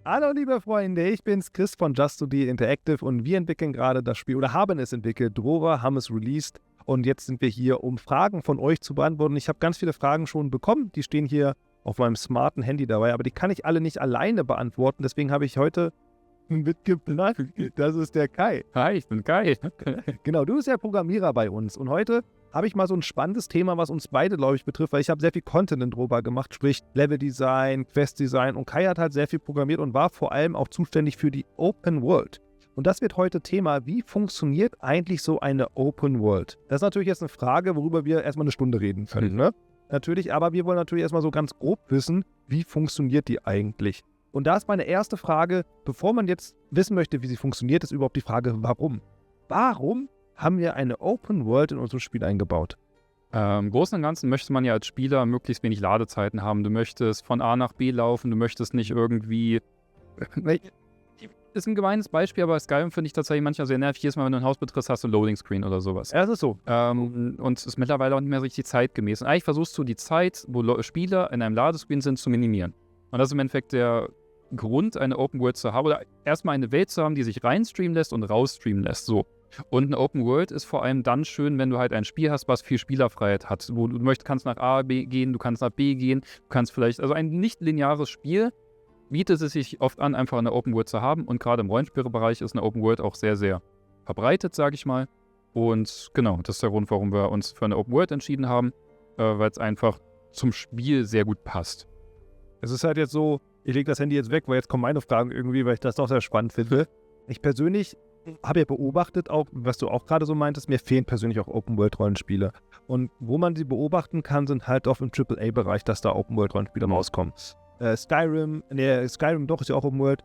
Hallo liebe Freunde, ich bin's Chris von Just2D Interactive und wir entwickeln gerade das Spiel oder haben es entwickelt. Drova haben es released und jetzt sind wir hier, um Fragen von euch zu beantworten. Ich habe ganz viele Fragen schon bekommen, die stehen hier auf meinem smarten Handy dabei, aber die kann ich alle nicht alleine beantworten. Deswegen habe ich heute mitgebracht, das ist der Kai. Hi, ich bin Kai. Genau, du bist ja Programmierer bei uns und heute habe ich mal so ein spannendes Thema, was uns beide, glaube ich, betrifft, weil ich habe sehr viel Content in Drova gemacht, sprich Leveldesign, Questdesign und Kai hat halt sehr viel programmiert und war vor allem auch zuständig für die Open World. Und das wird heute Thema, wie funktioniert eigentlich so eine Open World? Das ist natürlich jetzt eine Frage, worüber wir erstmal eine Stunde reden können, ne? Natürlich, aber wir wollen natürlich erstmal so ganz grob wissen, wie funktioniert die eigentlich? Und da ist meine erste Frage, bevor man jetzt wissen möchte, wie sie funktioniert, ist überhaupt die Frage, warum? Warum haben wir eine Open World in unserem Spiel eingebaut? Im Großen und Ganzen möchte man ja als Spieler möglichst wenig Ladezeiten haben. Du möchtest von A nach B laufen, du möchtest nicht irgendwie... Ist ein gemeines Beispiel, aber Skyrim finde ich tatsächlich manchmal sehr nervig. Jedes Mal, wenn du ein Haus betrittst, hast du ein Loading-Screen oder sowas. Ja, es ist so. Und es ist mittlerweile auch nicht mehr richtig zeitgemäß. Und eigentlich versuchst du die Zeit, wo Spieler in einem Ladescreen sind, zu minimieren. Und das ist im Endeffekt der Grund, eine Open World zu haben. Oder erstmal eine Welt zu haben, die sich reinstreamen lässt und rausstreamen lässt. So. Und eine Open World ist vor allem dann schön, wenn du halt ein Spiel hast, was viel Spielerfreiheit hat. Wo du möchtest, kannst nach A gehen, du kannst nach B gehen, du kannst vielleicht, also ein nicht lineares Spiel bietet es sich oft an, einfach eine Open World zu haben. Und gerade im Rollenspielbereich ist eine Open World auch sehr, sehr verbreitet, sage ich mal. Und genau, das ist der Grund, warum wir uns für eine Open World entschieden haben, weil es einfach zum Spiel sehr gut passt. Es ist halt jetzt so, ich lege das Handy jetzt weg, weil jetzt kommen meine Fragen irgendwie, weil ich das doch sehr spannend finde. Ich persönlich habe ja beobachtet, auch was du auch gerade so meintest, mir fehlen persönlich auch Open-World-Rollenspiele. Und wo man sie beobachten kann, sind halt oft im AAA-Bereich, dass da Open-World-Rollenspiele rauskommen. Skyrim doch, ist ja auch Open-World.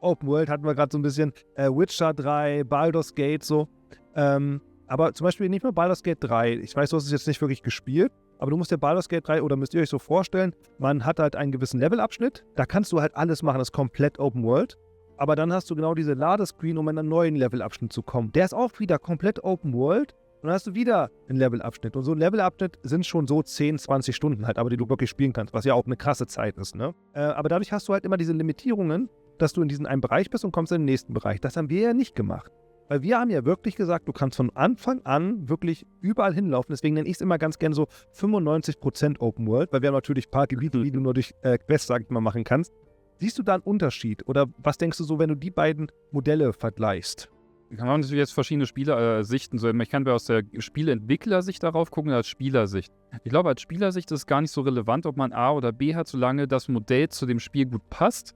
Open-World hatten wir gerade so ein bisschen. Witcher 3, Baldur's Gate, so. Aber zum Beispiel nicht mal Baldur's Gate 3. Ich weiß, du hast es jetzt nicht wirklich gespielt, aber du musst dir Baldur's Gate 3, oder müsst ihr euch so vorstellen, man hat halt einen gewissen Levelabschnitt, da kannst du halt alles machen, das ist komplett Open World. Aber dann hast du genau diese Ladescreen, um in einen neuen Levelabschnitt zu kommen. Der ist auch wieder komplett Open World. Und dann hast du wieder einen Levelabschnitt. Und so ein Levelabschnitt sind schon so 10, 20 Stunden halt, aber die du wirklich spielen kannst, was ja auch eine krasse Zeit ist, ne? Aber dadurch hast du halt immer diese Limitierungen, dass du in diesem einen Bereich bist und kommst in den nächsten Bereich. Das haben wir ja nicht gemacht. Weil wir haben ja wirklich gesagt, du kannst von Anfang an wirklich überall hinlaufen. Deswegen nenne ich es immer ganz gerne so 95% Open World, weil wir haben natürlich ein paar Gebiete, die du nur durch Quests, sag ich mal, machen kannst. Siehst du da einen Unterschied? Oder was denkst du so, wenn du die beiden Modelle vergleichst? Kann man natürlich jetzt verschiedene Spielersichten so. Ich kann aus der Spieleentwicklersicht darauf gucken, als Spielersicht. Ich glaube, als Spielersicht ist es gar nicht so relevant, ob man A oder B hat, solange das Modell zu dem Spiel gut passt.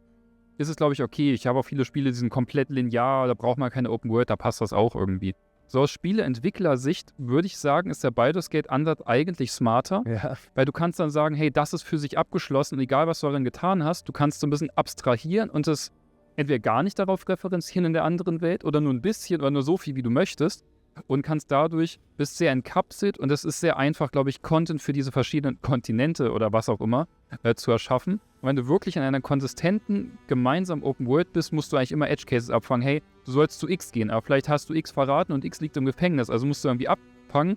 Ist es, glaube ich, okay. Ich habe auch viele Spiele, die sind komplett linear, da braucht man keine Open World, da passt das auch irgendwie. So aus Spieleentwicklersicht würde ich sagen, ist der Baldur's Gate Ansatz eigentlich smarter, weil du kannst dann sagen, hey, das ist für sich abgeschlossen und egal, was du darin getan hast, du kannst so ein bisschen abstrahieren und es entweder gar nicht darauf referenzieren in der anderen Welt oder nur ein bisschen oder nur so viel, wie du möchtest und kannst dadurch, bist sehr entkapselt und es ist sehr einfach, glaube ich, Content für diese verschiedenen Kontinente oder was auch immer zu erschaffen. Und wenn du wirklich in einer konsistenten, gemeinsamen Open World bist, musst du eigentlich immer Edge Cases abfangen. Hey, du sollst zu X gehen, aber vielleicht hast du X verraten und X liegt im Gefängnis. Also musst du irgendwie abfangen,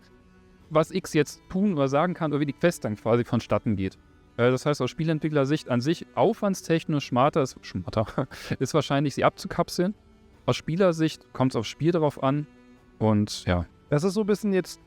was X jetzt tun oder sagen kann oder wie die Quest dann quasi vonstatten geht. Das heißt, aus Spielentwicklersicht an sich aufwandstechnisch smarter ist wahrscheinlich, sie abzukapseln. Aus Spielersicht kommt es aufs Spiel darauf an. Und ja. Das ist so ein bisschen jetzt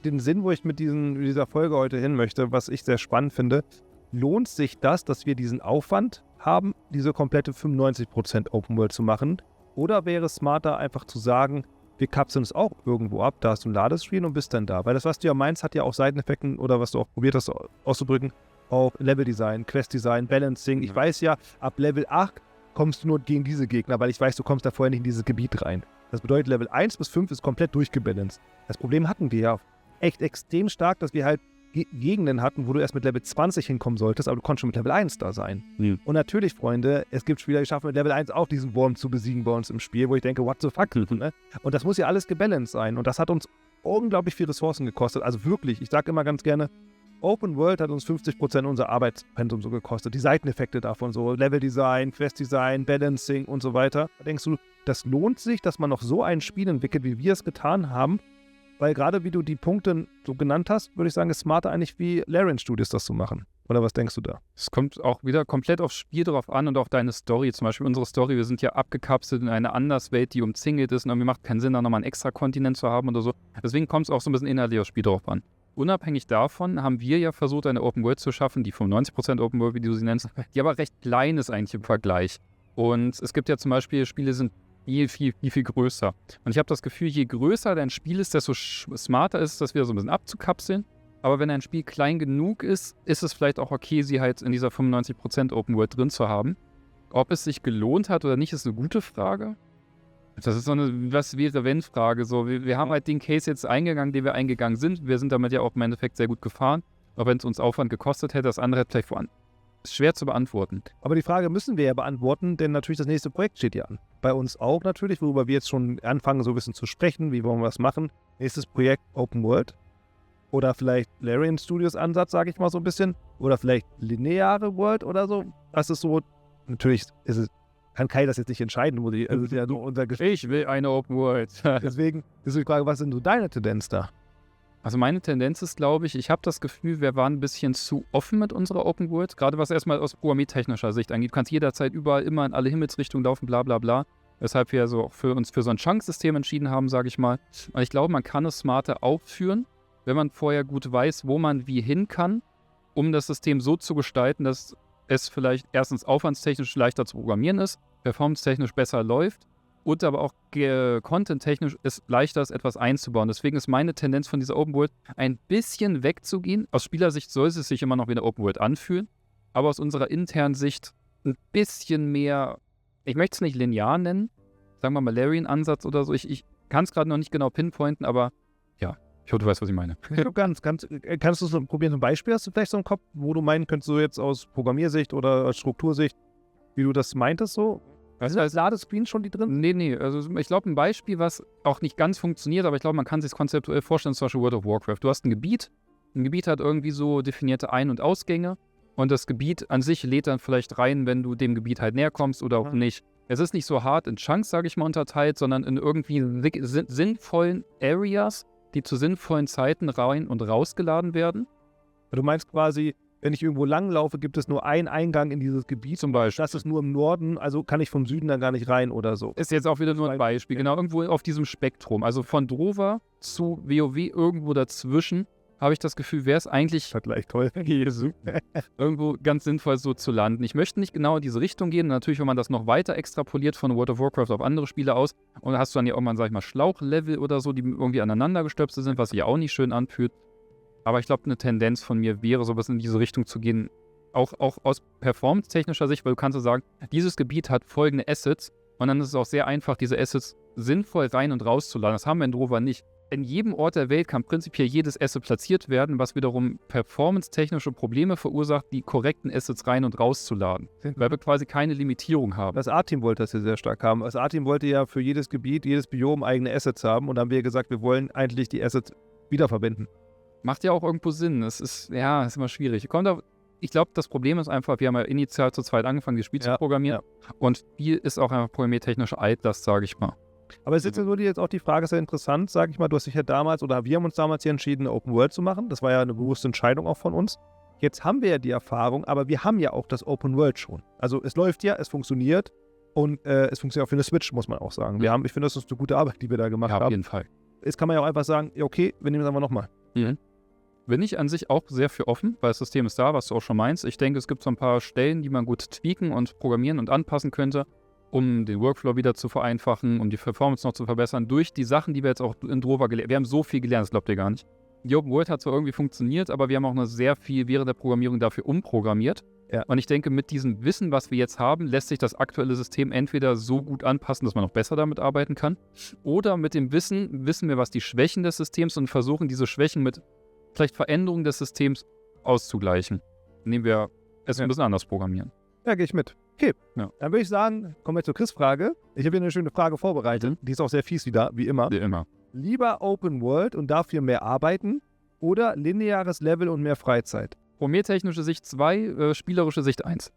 den Sinn, wo ich mit dieser Folge heute hin möchte, was ich sehr spannend finde. Lohnt sich das, dass wir diesen Aufwand haben, diese komplette 95% Open World zu machen? Oder wäre es smarter, einfach zu sagen, wir kapseln es auch irgendwo ab, da hast du ein Ladescreen und bist dann da? Weil das, was du ja meinst, hat ja auch Seiteneffekte oder was du auch probiert hast auszudrücken, auch Leveldesign, Questdesign, Balancing. Ich weiß ja, ab Level 8 kommst du nur gegen diese Gegner, weil ich weiß, du kommst da vorher nicht in dieses Gebiet rein. Das bedeutet, Level 1 bis 5 ist komplett durchgebalanced. Das Problem hatten wir ja echt extrem stark, dass wir halt Gegenden hatten, wo du erst mit Level 20 hinkommen solltest, aber du konntest schon mit Level 1 da sein. Ja. Und natürlich, Freunde, es gibt Spieler, die schaffen mit Level 1 auch diesen Wurm zu besiegen bei uns im Spiel, wo ich denke, what the fuck? Ne? Und das muss ja alles gebalanced sein. Und das hat uns unglaublich viel Ressourcen gekostet. Also wirklich, ich sage immer ganz gerne, Open World hat uns 50% unser Arbeitspensum so gekostet. Die Seiteneffekte davon, so Leveldesign, Questdesign, Balancing und so weiter. Da denkst du, das lohnt sich, dass man noch so ein Spiel entwickelt, wie wir es getan haben, weil gerade wie du die Punkte so genannt hast, würde ich sagen, ist smarter eigentlich wie Larian Studios das zu machen. Oder was denkst du da? Es kommt auch wieder komplett aufs Spiel drauf an und auf deine Story. Zum Beispiel unsere Story, wir sind ja abgekapselt in eine Anderswelt, die umzingelt ist und irgendwie macht keinen Sinn, da nochmal einen extra Kontinent zu haben oder so. Deswegen kommt es auch so ein bisschen inhaltlich aufs Spiel drauf an. Unabhängig davon haben wir ja versucht, eine Open World zu schaffen, die 95% Open World, wie du sie nennst, die aber recht klein ist eigentlich im Vergleich. Und es gibt ja zum Beispiel Spiele, die sind viel größer. Und ich habe das Gefühl, je größer dein Spiel ist, desto smarter ist es, das wieder so ein bisschen abzukapseln. Aber wenn ein Spiel klein genug ist, ist es vielleicht auch okay, sie halt in dieser 95% Open World drin zu haben. Ob es sich gelohnt hat oder nicht, ist eine gute Frage. Das ist so eine Was-wäre-wenn-Frage. So, wir haben halt den Case jetzt eingegangen, den wir eingegangen sind. Wir sind damit ja auch im Endeffekt sehr gut gefahren. Auch wenn es uns Aufwand gekostet hätte, das andere hätte vielleicht voran. Ist schwer zu beantworten. Aber die Frage müssen wir ja beantworten, denn natürlich das nächste Projekt steht ja an. Bei uns auch natürlich, worüber wir jetzt schon anfangen, so ein bisschen zu sprechen. Wie wollen wir das machen? Nächstes Projekt Open World. Oder vielleicht Larian Studios Ansatz, sage ich mal so ein bisschen. Oder vielleicht lineare World oder so. Das ist so, natürlich kann Kai das jetzt nicht entscheiden. Also ist ja nur unser Ich will eine Open World. Deswegen ist die Frage, was sind so deine Tendenz da? Also meine Tendenz ist, glaube ich habe das Gefühl, wir waren ein bisschen zu offen mit unserer Open World. Gerade was erstmal aus programmiertechnischer Sicht angeht. Du kannst jederzeit überall immer in alle Himmelsrichtungen laufen, bla bla bla. Weshalb wir so auch uns für so ein Chunk-System entschieden haben, sage ich mal. Und ich glaube, man kann es smarter aufführen, wenn man vorher gut weiß, wo man wie hin kann, um das System so zu gestalten, dass es vielleicht erstens aufwandstechnisch leichter zu programmieren ist, performance-technisch besser läuft und aber auch content-technisch es leichter ist, etwas einzubauen. Deswegen ist meine Tendenz von dieser Open World ein bisschen wegzugehen. Aus Spielersicht soll es sich immer noch wie eine Open World anfühlen, aber aus unserer internen Sicht ein bisschen mehr, ich möchte es nicht linear nennen, sagen wir mal Larian-Ansatz oder so. Ich kann es gerade noch nicht genau pinpointen, aber ja. Ich hoffe, du weißt, was ich meine. Kannst du so probieren, ein Beispiel hast du vielleicht so im Kopf, wo du meinen könntest, so jetzt aus Programmiersicht oder aus Struktursicht, wie du das meintest so? Sind als Ladescreen schon die drin? Nee. Also ich glaube, ein Beispiel, was auch nicht ganz funktioniert, aber ich glaube, man kann sich konzeptuell vorstellen, zum Beispiel World of Warcraft. Du hast ein Gebiet hat irgendwie so definierte Ein- und Ausgänge und das Gebiet an sich lädt dann vielleicht rein, wenn du dem Gebiet halt näher kommst oder auch nicht. Es ist nicht so hart in Chunks, sage ich mal, unterteilt, sondern in irgendwie sinnvollen Areas, die zu sinnvollen Zeiten rein und rausgeladen werden. Du meinst quasi, wenn ich irgendwo langlaufe, gibt es nur einen Eingang in dieses Gebiet. Zum Beispiel. Das ist nur im Norden, also kann ich vom Süden dann gar nicht rein oder so. Ist jetzt auch wieder nur ein Beispiel. Genau, irgendwo auf diesem Spektrum. Also von Drover zu WoW irgendwo dazwischen habe ich das Gefühl, wäre es eigentlich Vergleich toll. irgendwo ganz sinnvoll so zu landen. Ich möchte nicht genau in diese Richtung gehen. Natürlich, wenn man das noch weiter extrapoliert von World of Warcraft auf andere Spiele aus und dann hast du dann ja irgendwann, sag ich mal, Schlauchlevel oder so, die irgendwie aneinander gestöpselt sind, was sich ja auch nicht schön anfühlt. Aber ich glaube, eine Tendenz von mir wäre, sowas in diese Richtung zu gehen, auch aus performance-technischer Sicht, weil du kannst so sagen, dieses Gebiet hat folgende Assets und dann ist es auch sehr einfach, diese Assets sinnvoll rein und rauszuladen. Das haben wir in Drover nicht. In jedem Ort der Welt kann prinzipiell jedes Asset platziert werden, was wiederum performance-technische Probleme verursacht, die korrekten Assets rein und rauszuladen, weil wir quasi keine Limitierung haben. Das A-Team wollte das ja sehr stark haben. Das A-Team wollte ja für jedes Gebiet, jedes Biom eigene Assets haben und dann haben wir gesagt, wir wollen eigentlich die Assets wiederverbinden. Macht ja auch irgendwo Sinn. Es ist immer schwierig. Ich glaube, das Problem ist einfach, wir haben ja initial zu zweit angefangen, das Spiel zu programmieren und viel ist auch einfach programmiertechnische Altlast, sage ich mal. Aber es ist jetzt auch die Frage, ist ja interessant, sage ich mal, du hast dich ja damals, oder wir haben uns damals hier entschieden, eine Open World zu machen. Das war ja eine bewusste Entscheidung auch von uns. Jetzt haben wir ja die Erfahrung, aber wir haben ja auch das Open World schon. Also es läuft ja, es funktioniert und es funktioniert auch für eine Switch, muss man auch sagen. Ich finde, das ist eine gute Arbeit, die wir da gemacht haben. Auf jeden Fall. Jetzt kann man ja auch einfach sagen, ja, okay, wir nehmen es einfach nochmal. Bin ich an sich auch sehr für offen, weil das System ist da, was du auch schon meinst. Ich denke, es gibt so ein paar Stellen, die man gut tweaken und programmieren und anpassen könnte, um den Workflow wieder zu vereinfachen, um die Performance noch zu verbessern, durch die Sachen, die wir jetzt auch in Drover gelernt haben. Wir haben so viel gelernt, das glaubt ihr gar nicht. Die Open World hat zwar irgendwie funktioniert, aber wir haben auch sehr viel während der Programmierung dafür umprogrammiert. Ja. Und ich denke, mit diesem Wissen, was wir jetzt haben, lässt sich das aktuelle System entweder so gut anpassen, dass man noch besser damit arbeiten kann, oder mit dem wissen wir, was die Schwächen des Systems und versuchen, diese Schwächen mit vielleicht Veränderungen des Systems auszugleichen, indem wir es ein bisschen anders programmieren. Ja, gehe ich mit. Okay, dann würde ich sagen, kommen wir zur Chris-Frage. Ich habe hier eine schöne Frage vorbereitet. Die ist auch sehr fies wieder, wie immer. Wie immer. Lieber Open World und dafür mehr arbeiten oder lineares Level und mehr Freizeit? Programmiertechnische Sicht 2, spielerische Sicht 1.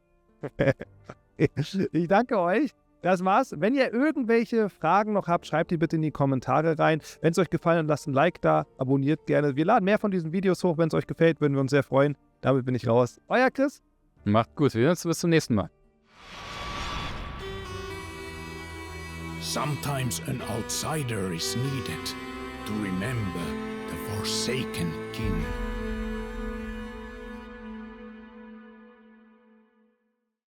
Ich danke euch. Das war's. Wenn ihr irgendwelche Fragen noch habt, schreibt die bitte in die Kommentare rein. Wenn es euch gefallen hat, lasst ein Like da, abonniert gerne. Wir laden mehr von diesen Videos hoch. Wenn es euch gefällt, würden wir uns sehr freuen. Damit bin ich raus. Euer Chris. Macht gut, wir sehen uns bis zum nächsten Mal. Sometimes an outsider is needed to remember the Forsaken King.